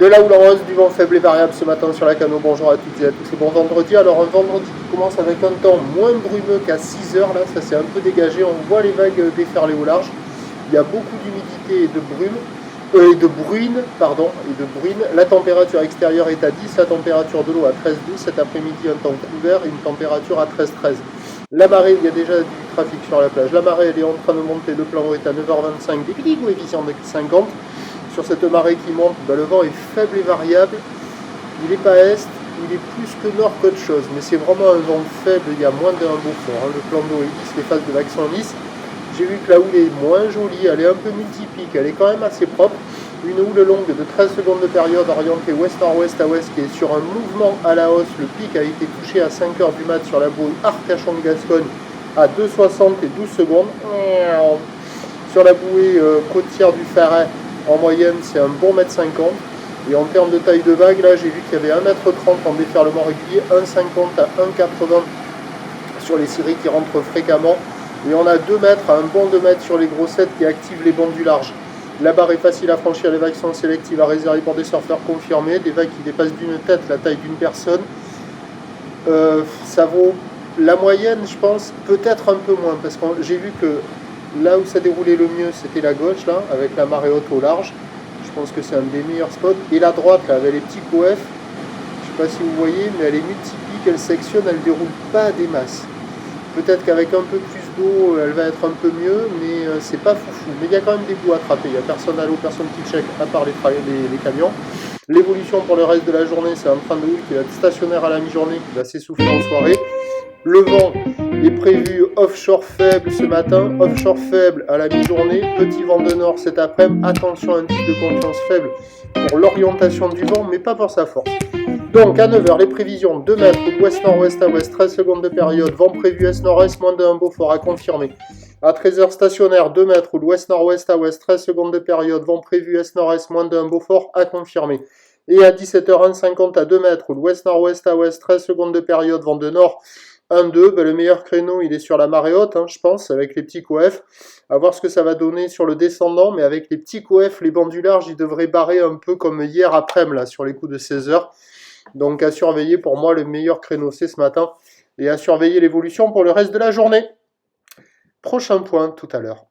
De la houle en hausse, du vent faible et variable ce matin sur la Cano. Bonjour à toutes et à tous. C'est bon vendredi. Alors un vendredi qui commence avec un temps moins brumeux qu'à 6 heures. Là, ça s'est un peu dégagé. On voit les vagues déferler au large. Il y a beaucoup d'humidité et de brume. Et de bruine. La température extérieure est à 10. La température de l'eau à 13,12. Cet après-midi, un temps couvert et une température à 13,13. La marée, il y a déjà du trafic sur la plage. La marée, elle est en train de monter. Le plan haut est à 9h25. Des petits coefficients de 50. Sur cette marée qui monte, le vent est faible et variable. Il n'est pas est, il est plus que nord qu'autre chose. Mais c'est vraiment un vent faible, il y a moins d'un Beaufort. Le plan d'eau est lisse, les phases de vagues sont lisses. J'ai vu que la houle est moins jolie, elle est un peu multipique, elle est quand même assez propre. Une houle longue de 13 secondes de période orientée ouest-nord-ouest à ouest qui est sur un mouvement à la hausse. Le pic a été touché à 5h du mat sur la bouée Arcachon de Gascogne à 2,60 et 12 secondes. Sur la bouée côtière du Ferret, en moyenne, c'est un bon 1,50 m. Et en termes de taille de vague, là, j'ai vu qu'il y avait 1,30 m en déferlement régulier, 1,50 à 1,80 sur les séries qui rentrent fréquemment. Et on a 2 mètres à un bon 2 mètres sur les grossettes qui activent les bandes du large. La barre est facile à franchir, les vagues sont sélectives à réserver pour des surfeurs confirmés. Des vagues qui dépassent d'une tête la taille d'une personne. Ça vaut la moyenne, je pense, peut-être un peu moins. Parce que j'ai vu que là où ça déroulait le mieux, c'était la gauche, là, avec la marée haute au large. Je pense que c'est un des meilleurs spots. Et la droite, là, avec les petits coefs, je ne sais pas si vous voyez, mais elle est multiplique, elle sectionne, elle ne déroule pas des masses. Peut-être qu'avec un peu plus d'eau, elle va être un peu mieux, mais c'est pas foufou. Mais il y a quand même des bouts à attraper. Il n'y a personne à l'eau, personne qui check, à part les camions. L'évolution pour le reste de la journée, c'est un train de houle qui va être stationnaire à la mi-journée, qui va s'essouffler en soirée. Le vent est prévu offshore faible ce matin, offshore faible à la mi-journée, petit vent de nord cet après-midi. Attention, indice de confiance faible pour l'orientation du vent, mais pas pour sa force. Donc à 9h, les prévisions 2 mètres, ouest-nord-ouest à ouest, 13 secondes de période, vent prévu est-nord-est, moins d'un Beaufort à confirmer. À 13h, stationnaire 2 mètres, ouest-nord-ouest à ouest, 13 secondes de période, vent prévu est-nord-est, moins d'un Beaufort à confirmer. Et à 17h, 1,50 à 2 mètres, ouest-nord-ouest à ouest, 13 secondes de période, vent de nord. 1-2, le meilleur créneau il est sur la marée haute, je pense, avec les petits coefs. À voir ce que ça va donner sur le descendant, mais avec les petits coefs, les bancs du large, ils devraient barrer un peu comme hier après-midi, là, sur les coups de 16h. Donc à surveiller, pour moi, le meilleur créneau, c'est ce matin. Et à surveiller l'évolution pour le reste de la journée. Prochain point tout à l'heure.